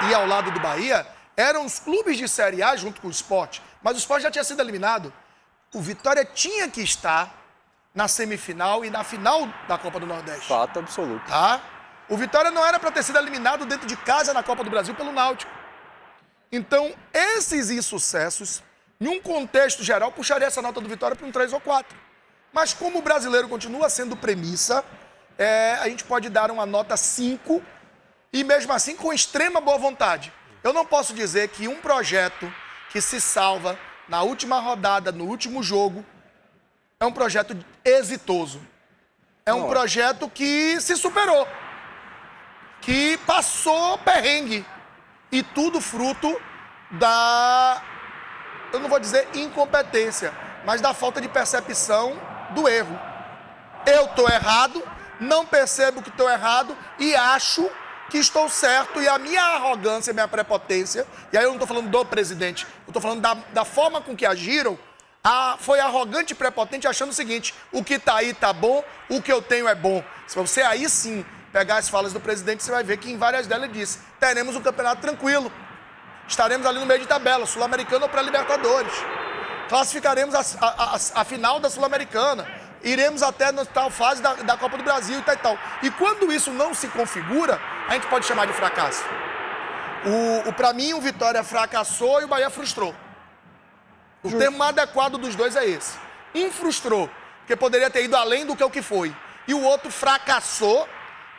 e ao lado do Bahia, eram os clubes de Série A junto com o Sport. Mas o Sport já tinha sido eliminado. O Vitória tinha que estar na semifinal e na final da Copa do Nordeste. Fato absoluto. Tá? O Vitória não era para ter sido eliminado dentro de casa na Copa do Brasil pelo Náutico. Então, esses insucessos, em um contexto geral, puxaria essa nota do Vitória para um 3 ou 4. Mas como o brasileiro continua sendo premissa, a gente pode dar uma nota 5 e mesmo assim com extrema boa vontade. Eu não posso dizer que um projeto que se salva na última rodada, no último jogo, é um projeto exitoso. É um projeto que se superou, que passou perrengue. E tudo fruto da, eu não vou dizer incompetência, mas da falta de percepção do erro. Eu estou errado, não percebo que estou errado e acho que estou certo, e a minha arrogância, a minha prepotência, e aí eu não estou falando do presidente, eu estou falando da forma com que agiram, foi arrogante e prepotente achando o seguinte: o que está aí está bom, o que eu tenho é bom. Se você aí sim pegar as falas do presidente, você vai ver que em várias delas ele disse: teremos um campeonato tranquilo, estaremos ali no meio de tabela, Sul-Americana ou pré-Libertadores, classificaremos a final da Sul-Americana, iremos até na tal fase da Copa do Brasil e tal e tal. E quando isso não se configura, a gente pode chamar de fracasso. Para mim, o Vitória fracassou e o Bahia frustrou. O termo adequado dos dois é esse. Um frustrou, porque poderia ter ido além do que o que foi. E o outro fracassou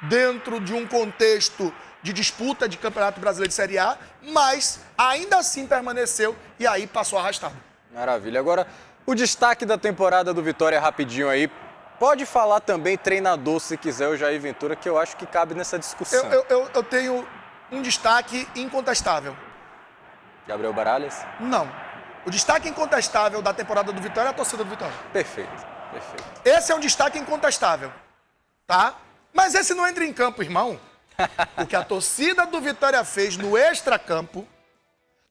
dentro de um contexto de disputa de Campeonato Brasileiro de Série A, mas ainda assim permaneceu e aí passou arrastado. Maravilha. Agora, o destaque da temporada do Vitória rapidinho aí. Pode falar também treinador, se quiser, o Jair Ventura, que eu acho que cabe nessa discussão. Eu tenho um destaque incontestável. Gabriel Baralhas? Não. O destaque incontestável da temporada do Vitória é a torcida do Vitória. Perfeito, perfeito. Esse é um destaque incontestável, tá? Mas esse não entra em campo, irmão. O que a torcida do Vitória fez no extracampo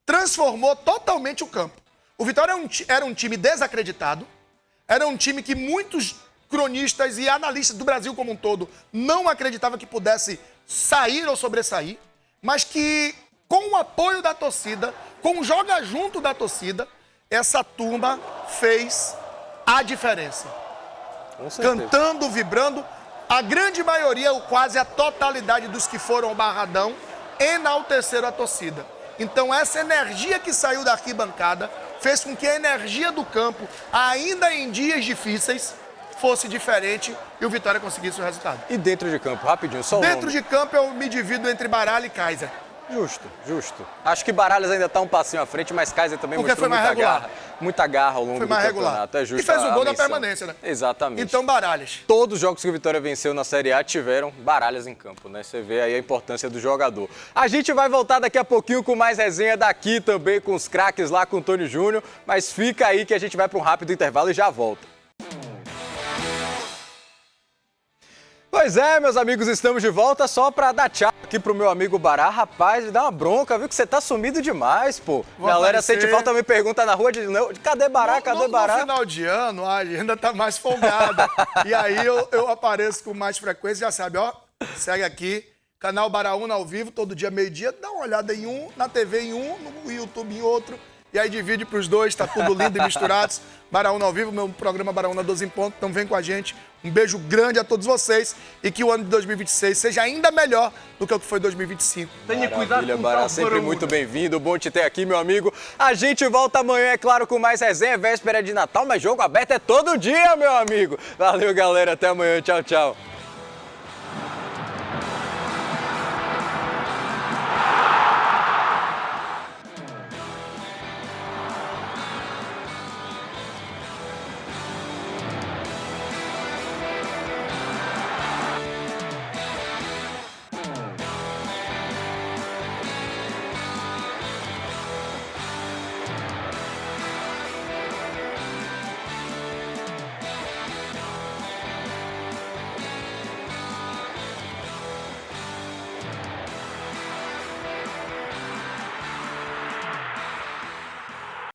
transformou totalmente o campo. O Vitória era um time desacreditado, era um time que muitos cronistas e analistas do Brasil como um todo não acreditavam que pudesse sair ou sobressair, mas que com o apoio da torcida, com o joga junto da torcida, essa turma fez a diferença. Com certeza. Cantando, vibrando, a grande maioria, ou quase a totalidade dos que foram ao Barradão, enalteceram a torcida. Então essa energia que saiu da arquibancada fez com que a energia do campo, ainda em dias difíceis, fosse diferente e o Vitória conseguisse o resultado. E dentro de campo, rapidinho, só o Dentro nome. de campo eu me divido entre Baralha e Kaiser. Justo, justo. Acho que Baralhas ainda está um passinho à frente, mas Kaiser também Porque mostrou foi mais regular. Muita garra ao longo Foi do mais campeonato. regular. É justo E fez o a gol da menção. permanência, né? Exatamente. Então, Baralhas. Todos os jogos que o Vitória venceu na Série A tiveram Baralhas em campo, né? Você vê aí a importância do jogador. A gente vai voltar daqui a pouquinho com mais resenha daqui também, com os craques lá com o Tony Júnior, mas fica aí que a gente vai para um rápido intervalo e já volta. Pois é, meus amigos, estamos de volta só pra dar tchau aqui pro meu amigo Bará. Rapaz, me dá uma bronca, viu que você tá sumido demais, pô. Galera sente falta, me pergunta na rua, cadê Bará, cadê Bará? No final de ano, a agenda tá mais folgada. E aí eu apareço com mais frequência, já sabe, ó, segue aqui, canal Baraúna ao vivo, todo dia, meio-dia, dá uma olhada em um, na TV em um, no YouTube em outro. E aí divide pros dois, tá tudo lindo e misturados. Baraúna ao vivo, meu programa Baraúna 12 em ponto. Então vem com a gente. Um beijo grande a todos vocês e que o ano de 2026 seja ainda melhor do que o que foi 2025. Tenha cuidado com o Bará, sempre muito bem-vindo. Bom te ter aqui, meu amigo. A gente volta amanhã, é claro, com mais resenha. Véspera de Natal, mas jogo aberto é todo dia, meu amigo. Valeu, galera. Até amanhã. Tchau, tchau.